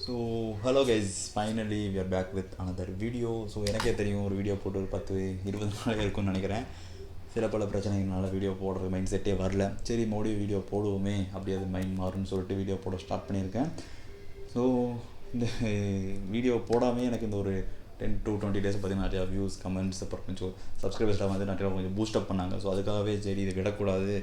So hello guys, finally we are back with another video. So எனக்கே தெரியும் ஒரு video போட்டு ஒரு 10-20 நாள் இருக்கும்னு நினைக்கிறேன். சில பல பிரச்சனைகள்னால வீடியோ போடுற மைண்ட் செட்டே வரல. சரி மறுபடியும் வீடியோ போடுவோமே, அப்படியே அது மைண்ட் மாறும்னு சொல்லிட்டு வீடியோ போட ஸ்டார்ட் பண்ணியிருக்கேன். ஸோ இந்த வீடியோ போடாமல் எனக்கு இந்த ஒரு 10 to 20 days பார்த்தீங்கன்னா நிறையா வியூஸ், கமெண்ட்ஸ், அப்புறம் கொஞ்சம் சப்ஸ்கிரைபர்ஸ்லாம் வந்து நிறையா கொஞ்சம் பூஸ்டப் பண்ணாங்க. ஸோ அதுக்காகவே சரி இதை விடக்கூடாது,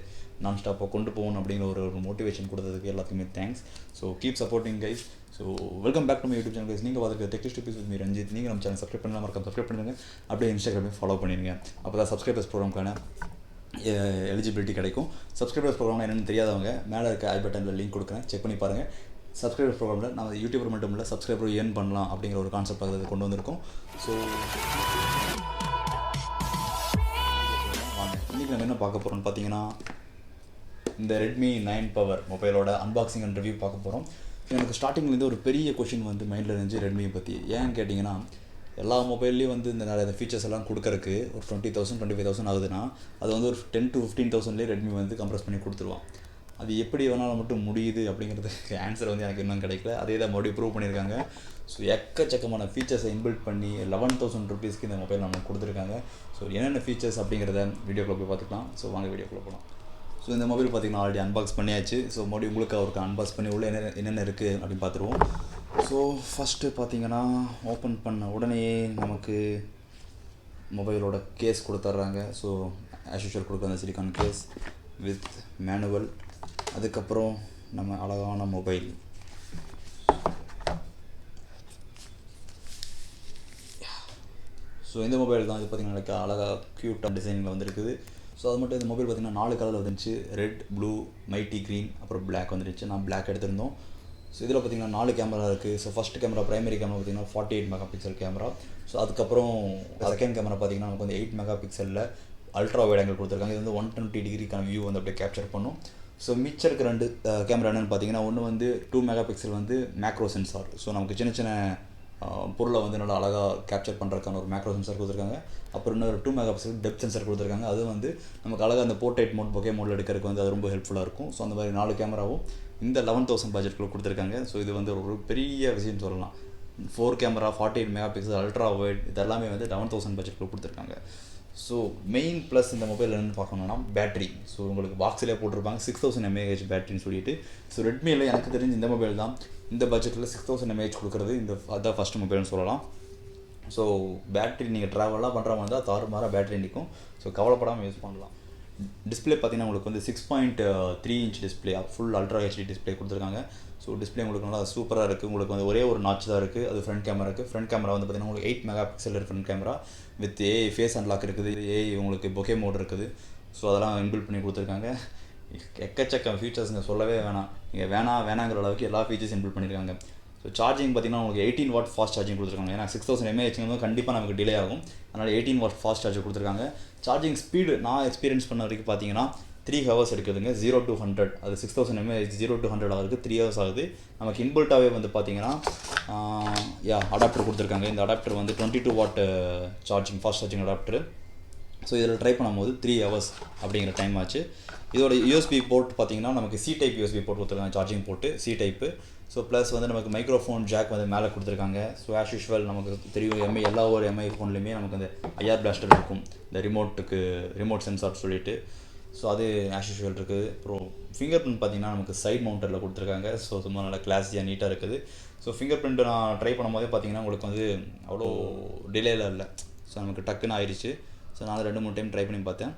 நான் ஸ்டாப்பாக கொண்டு போகணும் அப்படிங்கிற ஒரு மோட்டிவேஷன் கொடுத்ததுக்கு எல்லாத்துக்குமே thanks. So keep supporting guys. So welcome back to my YouTube channel guys. நீங்கள் பார்த்துருக்க techie stupids with me Ranjith. நீங்கள் நம்ம சேனல் சப்ஸ்கிரைப் பண்ணலாம், மறக்காம சப்ஸ்கிரைப் பண்ணுங்கள். அப்படியே இன்ஸ்டாகிராமே ஃபாலோ பண்ணிடுங்க. அப்போ தான் சப்ஸ்கிரைபர்ஸ் ப்ரோக்ராம்க்கான எலிஜிபிலிட்டி கிடைக்கும். சப்ஸ்கிரைபர்ஸ் ப்ரோக்ராம் என்னென்னு தெரியாதவங்க மேலே இருக்க ஐ பட்டனில் லிங்க் கொடுக்குறேன், செக் பண்ணி பாருங்கள். சப்ஸ்கிரைபர் ப்ரோக்ராமில் நம்ம யூடியூபர் மட்டும் இல்லை, சப்ஸ்கிரைபர் ஏர்ன் பண்ணலாம் அப்படிங்கிற ஒரு கான்செப்ட் அதை கொண்டு வந்திருக்கோம். ஸோ வாங்க இன்றைக்கி நம்ம என்ன பார்க்க போகிறோம்னு பார்த்தீங்கன்னா, இந்த ரெட்மி 9 பவர் மொபைலோட அன்பாக்சிங் அண்ட் ரிவ்யூ பார்க்க போகிறோம். எனக்கு ஸ்டார்டிங்லேருந்து ஒரு பெரிய கொஷின் வந்து மைண்டில் இருந்துச்சு ரெட்மியை பற்றி. ஏன்னு கேட்டிங்கன்னா, எல்லா மொபைல்லையும் வந்து இந்த நிறைய ஃபீச்சர்ஸ் எல்லாம் கொடுக்கறக்கு ஒரு 20,000 25,000 ஆகுதுன்னா, அது வந்து ஒரு 10 to 15,000 ரெட்மி வந்து கம்ப்ரஸ் பண்ணி கொடுத்துருவான். அது எப்படி வேணாலும் மட்டும் முடியுது அப்படிங்கிறதுக்கு ஆன்சர் வந்து எனக்கு இன்னும் கிடைக்கல. அதே தான் மறுபடியும் ப்ரூவ் பண்ணியிருக்காங்க. ஸோ எக்கச்சக்கமான ஃபீச்சர்ஸை இன்பில்ட் பண்ணி 11,000 ருபீஸ்க்கு இந்த மொபைல் நமக்கு கொடுத்துருக்காங்க. ஸோ என்னென்ன ஃபீச்சர்ஸ் அப்படிங்கிறத வீடியோக்குள்ளே போய் பார்த்துக்கலாம். ஸோ வாங்க வீடியோக்குள்ளே போகலாம். ஸோ இந்த மொபைல் பார்த்திங்கன்னா ஆல்ரெடி அன்பாக்ஸ் பண்ணியாச்சு. ஸோ மறுபடியும் உங்களுக்கு அவருக்கு அன்பாக்ஸ் பண்ணி உள்ள என்னென்ன இருக்குது அப்படின்னு பார்த்துருவோம். ஸோ ஃபஸ்ட்டு பார்த்திங்கன்னா, ஓப்பன் பண்ண உடனே நமக்கு மொபைலோட கேஸ் கொடுத்துட்றாங்க. ஸோ ஆஸ் யூஷுவல் கொடுக்குற அந்த சிலிக்கான் கேஸ் வித் மேனுவல். அதுக்கப்புறம் நம்ம அழகான மொபைல். ஸோ இந்த மொபைல் தான் இது பார்த்திங்கன்னா அழகாக க்யூட்டாக டிசைனில் வந்துருக்குது. ஸோ அது மட்டும் இந்த மொபைல் பார்த்திங்கன்னா 4 கலரில் வந்துருச்சு. ரெட், ப்ளூ, மைட்டி க்ரீன், அப்புறம் பிளாக் வந்துருச்சு. நான் பிளாக் எடுத்திருந்தோம். ஸோ இதில் பார்த்திங்கன்னா 4 கேமரா இருக்குது. So first camera, primary camera பார்த்திங்கன்னா 48 மெகா பிக்சல் கேமரா. ஸோ அதுக்கப்புறம் செகண்ட் கேமரா பார்த்திங்கன்னா நமக்கு வந்து 8 மெகா பிக்சலில் அல்ட்ரா வைட் ஆங்கிள் கொடுத்துருக்காங்க. இது வந்து 120 டிகிரிக்கான வியூ வந்து அப்படியே கேப்சர் பண்ணும். ஸோ மிச்சம் இருக்க 2 கேமரா என்னென்னு பார்த்தீங்கன்னா, ஒன்று வந்து 2 மெகா பிக்சல் வந்து மேக்ரோ சென்சார். ஸோ நமக்கு சின்ன சின்ன பொருளை வந்து நல்லா அழகாக கேப்சர் பண்ணுறதுக்கான ஒரு மேக்ரோ சென்சார் கொடுத்துருக்காங்க. அப்புறம் இன்னொரு 2 மெகா பிக்சல் டெப்த் சென்சார் கொடுத்துருக்காங்க. அது வந்து நமக்கு அழகாக அந்த போர்ட்ரேட் மோட், பொகே மோடில் எடுக்கிறதுக்கு வந்து அது ரொம்ப ஹெல்ப்ஃபுல்லாக இருக்கும். ஸோ அந்த மாதிரி 4 கேமராவும் இந்த 11,000 பட்ஜெட்டில் கொடுத்துருக்காங்க. ஸோ இது வந்து ஒரு பெரிய விஷயம் சொல்லலாம். 4 camera, 48 mega pixel, ultra wide, இதெல்லாமே வந்து 11,000 பட்ஜெட்டில் கொடுத்துருக்காங்க. ஸோ மெயின் ப்ளஸ் இந்த மொபைல் என்னென்னு பார்க்கணுன்னா பேட்டரி. ஸோ உங்களுக்கு பாக்ஸிலே போட்டிருப்பாங்க 6000 mAh பேட்டரின்னு சொல்லிட்டு. ஸோ ரெட்மியில் எனக்கு தெரிஞ்சு இந்த மொபைல் தான் இந்த பட்ஜெட்டில் 6000 mAh கொடுக்குறது. அதான் ஃபஸ்ட்டு மொபைல்னு சொல்லலாம். ஸோ பேட்டரி நீங்கள் ட்ராவலாக பண்ணுற மாதிரி தான் தாறுமாறாக பேட்டரி நிற்கும். ஸோ கவலைப்படாமல் யூஸ் பண்ணலாம். டிஸ்பிளே பார்த்தீங்கன்னா உங்களுக்கு வந்து 6.3 inch display, full ultra HD display கொடுத்துருக்காங்க. ஸோ டிஸ்பிளே உங்களுக்கு நல்லா சூப்பராக இருக்குது. உங்களுக்கு வந்து ஒரே ஒரு நாட்ச் தான் இருக்குது, அது ஃப்ரண்ட் கேமரா இருக்குது. ஃப்ரண்ட் கேமரா வந்து பார்த்திங்கன்னா உங்களுக்கு 8 mega pixel front camera with AI face unlock இருக்குது. ஏஐ உங்களுக்கு பொகே மோட் இருக்குது. ஸோ அதெல்லாம் இன்பில்ட் பண்ணி கொடுத்துருக்காங்க. எக்கச்சக்க ஃபீச்சர்ஸுங்க, சொல்லவே வேணாம். நீங்கள் வேணாங்கிற அளவுக்கு எல்லா ஃபீச்சர்ஸ் இன்பில்ட் பண்ணியிருக்காங்க. ஸோ சார்ஜிங் பார்த்திங்கன்னா உங்களுக்கு 18 வாட் ஃபாஸ்ட் சார்ஜிங் கொடுத்துருக்காங்க. ஏன்னா 6000 mAh கண்டிப்பாக நமக்கு டிலே ஆகும். அதனால் 18 வாட் ஃபாஸ்ட் சார்ஜர் கொடுத்துருக்காங்க. சார்ஜிங் ஸ்பீடு நான் எக்ஸ்பீரியன்ஸ் பண்ண வரைக்கும் பார்த்தீங்கன்னா 3 hours எடுக்குதுங்க. 0 to 100. அது 6000 mAh 0 to 100 ஆகுது 3 hours ஆகுது. நமக்கு இன்பில்ட்டாகவே வந்து பார்த்தீங்கன்னா அடாப்டர் கொடுத்துருக்காங்க. இந்த அடாப்டர் வந்து 22 watt charging, fast charging adapter. So இதில் ட்ரை பண்ணும்போது 3 hours அப்படிங்கிற டைம் ஆச்சு. இதோட யூஎஸ்பி போர்ட் பார்த்திங்கன்னா நமக்கு சி டைப் யூஎஸ்பி போர்ட் கொடுத்துருக்காங்க, charging board C type. So plus வந்து நமக்கு மைக்ரோஃபோன் ஜாக் வந்து மேலே கொடுத்துருக்காங்க. ஸோ ஆஸ் யூஷுவல் நமக்கு தெரியும் எல்லா ஒரு எம்ஐ ஃபோன்லேயுமே நமக்கு அந்த ஐஆர் பிளாஸ்டர் இருக்கும், இந்த ரிமோட் சென்சார் சொல்லிட்டு. ஸோ அது ஆஸ் யூஷுவல் இருக்குது. அப்புறம் ஃபிங்கர் பிரிண்ட் பார்த்திங்கன்னா நமக்கு சைட் மவுண்டரில் கொடுத்துருக்காங்க. ஸோ சும்மா நல்லா கிளாஸியாக நீட்டாக இருக்குது. ஸோ ஃபிங்கர் பிரிண்ட் நான் ட்ரை பண்ணும்போதே பார்த்திங்கன்னா உங்களுக்கு வந்து அவ்வளோ டிலேயில் இல்லை. ஸோ நமக்கு டக்குன்னு ஆயிடுச்சு. ஸோ நான் 2-3 டைம் ட்ரை பண்ணி பார்த்தேன்.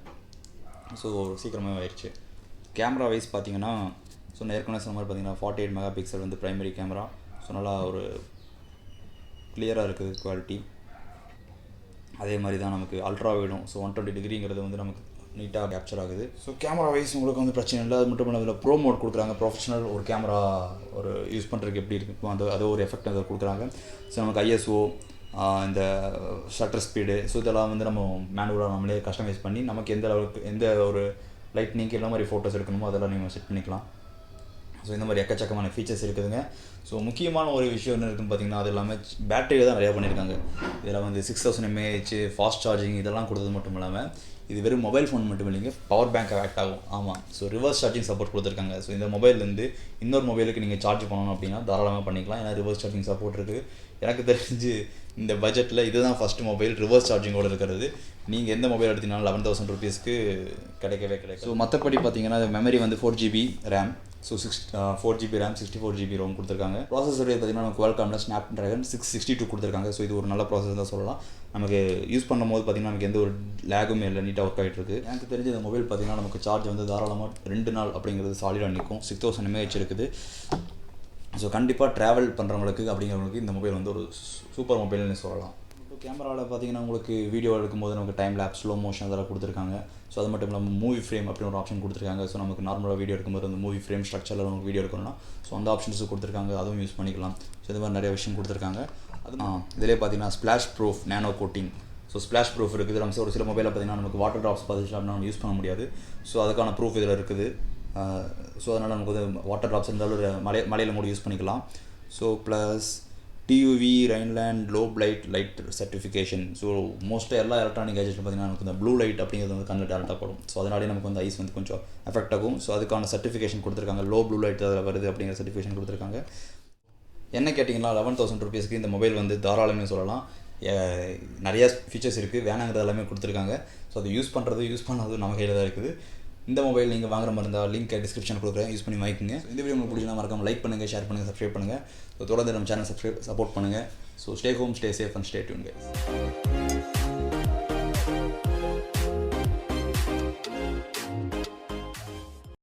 ஸோ சீக்கிரமாக ஆயிடுச்சு. கேமரா வைஸ் பார்த்திங்கன்னா, ஸோ நான் ஏற்கனவே சொன்ன மாதிரி பார்த்திங்கன்னா 48 மெகா பிக்சல் வந்து ப்ரைமரி கேமரா. ஸோ நல்லா ஒரு கிளியராக இருக்குது குவாலிட்டி. அதே மாதிரி தான் நமக்கு அல்ட்ரா வைடும். ஸோ 120 டிகிரிங்கிறது வந்து நமக்கு நீட்டாக கேப்சர் ஆகுது. ஸோ கேமரா வைஸ் உங்களுக்கு வந்து பிரச்சனை இல்லை. அது மட்டும் இல்லாமல் ப்ரோ மோட் கொடுக்குறாங்க. ப்ரொஃபஷனல் ஒரு கேமரா ஒரு யூஸ் பண்ணுறதுக்கு எப்படி இருக்கும் அது ஒரு எஃபெக்ட் அதை கொடுக்குறாங்க. ஸோ நமக்கு ஐஎஸ்ஓ, இந்த ஷட்டர் ஸ்பீடு, ஸோ இதெல்லாம் வந்து நம்ம மேனுவலாக நம்மளே கஸ்டமைஸ் பண்ணி நமக்கு எந்த அளவுக்கு எந்த ஒரு லைட்னிங்க்கு என்ன மாதிரி ஃபோட்டோஸ் எடுக்கணுமோ அதெல்லாம் நீங்கள் செட் பண்ணிக்கலாம். ஸோ இந்த மாதிரி எக்கச்சக்கமான ஃபீச்சர்ஸ் இருக்குதுங்க. ஸோ முக்கியமான ஒரு விஷயம் என்ன இருக்குதுன்னு பார்த்திங்கன்னா, அது எல்லாமே பேட்டரியில் தான் நிறையா பண்ணியிருக்காங்க. இதில் வந்து 6000 mAh ஃபாஸ்ட் சார்ஜிங் இதெல்லாம் கொடுத்தது மட்டும் இல்லாமல் இது வெறும் மொபைல் ஃபோன் மட்டும் இல்லைங்க, பவர் பேங்க் ஆக்ட் ஆகும். ஆமாம், ஸோ ரிவர்ஸ் சார்ஜிங் சப்போர்ட் கொடுத்துருக்காங்க. ஸோ இந்த மொபைல்லேருந்து இன்னொரு மொபைலுக்கு நீங்கள் சார்ஜ் பண்ணணும் அப்படின்னா தாராளமாக பண்ணிக்கலாம். ஏன்னா ரிவர்ஸ் சார்ஜிங் சப்போர்ட் இருக்குது. எனக்கு தெரிஞ்சு இந்த பட்ஜெட்டில் இதுதான் ஃபஸ்ட்டு மொபைல் ரிவர்ஸ் சார்ஜிங்கோடு இருக்கிறது. நீங்கள் எந்த மொபைல் எடுத்தீங்கனாலும் 11,000 ருபீஸ்க்கு கிடைக்கவே கிடைக்கும். ஸோ மற்றபடி பார்த்தீங்கன்னா மெமரி வந்து 4GB RAM, so 4GB RAM 64GB ROM கொடுத்துருக்காங்க. ப்ராசஸர் பார்த்தீங்கன்னா நமக்கு Qualcommல Snapdragon 662 கொடுத்துருக்காங்க. ஸோ இது ஒரு நல்ல ப்ராசஸர் தான் சொல்லலாம். நமக்கு யூஸ் பண்ணும்போது பார்த்தீங்கன்னா நமக்கு எந்த ஒரு லேகுமே இல்லை, நீட்டாக ஒர்க் ஆகிட்டு இருக்குது. எனக்கு தெரிஞ்ச இந்த மொபைல் பார்த்தீங்கன்னா நமக்கு சார்ஜ் வந்து தாராளமாக 2 நாள் அப்படிங்கிறது சாலிடாக நிற்கும். 6000 mAh இருக்குது. ஸோ கண்டிப்பாக ட்ராவல் பண்ணுறவங்களுக்கு அப்படிங்கிறவங்களுக்கு இந்த மொபைல் வந்து ஒரு சூப்பர் மொபைல்னு சொல்லலாம். இப்போ கேமராவில் பார்த்தீங்கன்னா உங்களுக்கு வீடியோ எடுக்கும்போது நமக்கு டைம் லேப்ஸ், ஸ்லோ மோஷன் அதெல்லாம் கொடுத்துருக்காங்க. ஸோ அது மட்டும் இல்லாமல் மூவி ஃப்ரேம் அப்படின்னு ஒரு ஆப்ஷன் கொடுத்துருக்காங்க. ஸோ நமக்கு நார்மலாக வீடியோ எடுக்கும்போது அந்த மூவி ஃப்ரேம் ஸ்ட்ரக்சரில் நமக்கு வீடியோ எடுக்கணும்னா ஸோ அந்த ஆப்ஷன்ஸும் கொடுத்துருக்காங்க, அதுவும் யூஸ் பண்ணிக்கலாம். ஸோ இது மாதிரி நிறைய விஷயம் கொடுத்துருக்காங்க. அது இதிலே பார்த்தீங்கன்னா splash proof nano coating. So splash proof இருக்குது. நம்ம ஒரு சில மொபைலில் பார்த்தீங்கன்னா நமக்கு வாட்டர் ட்ராப்ஸ் பார்த்துச்சு அப்படின்னா நம்ம யூஸ் பண்ண முடியாது. ஸோ அதுக்கான ப்ரூஃப் இதில் இருக்குது. ஸோ அதனால் நமக்கு வந்து வாட்டர் ட்ராப்ஸ் இருந்தாலும் ஒரு மலையில் கூட யூஸ் பண்ணிக்கலாம். So plus TUV Rhineland low light certification. So மோஸ்ட்டாக எல்லா எலக்ட்ரானிக் கேஜெட்டில் பார்த்தீங்கன்னா நமக்கு இந்த ப்ளூ லைட் அப்படிங்கிறது வந்து கண்ணில் டேரக்டாக படும். ஸோ அதனாலே நமக்கு வந்து ஐஸ் வந்து கொஞ்சம் எஃபெக்ட் ஆகும். ஸோ அதுக்கான சர்டிஃபிகேஷன் கொடுத்துருக்காங்க. லோ ப்ளூ லைட் அதில் வருது அப்படிங்கிற சர்டிஃபிகேஷன் கொடுத்துருக்காங்க. என்ன கேட்டிங்கன்னா 11,000 ருபீஸ்க்கு இந்த மொபைல் வந்து தாராளமே சொல்லலாம். நிறையா ஃபீச்சர்ஸ் இருக்குது, வேணாங்கிறது எல்லாமே கொடுத்துருக்காங்க. ஸோ அது யூஸ் பண்ணாதது நம்ம கையில் தான் இருக்குது. இந்த மொபைல் நீங்கள் வாங்குற மாதிரி இருந்தால் லிங்க் டிஸ்கிரிப்ஷன் கொடுக்குறேன், யூஸ் பண்ணி வாங்கிக்கோங்க. இந்த வீடியோ உங்களுக்கு பிடிச்சினா மறக்காம லைக் பண்ணுங்கள், ஷேர் பண்ணுங்கள், சப்ஸ்கிரைப் பண்ணுங்கள். ஸோ தொடர்ந்து நம்ம சேனல் சப்போர்ட் பண்ணுங்கள். So stay home, stay safe and stay tune guys.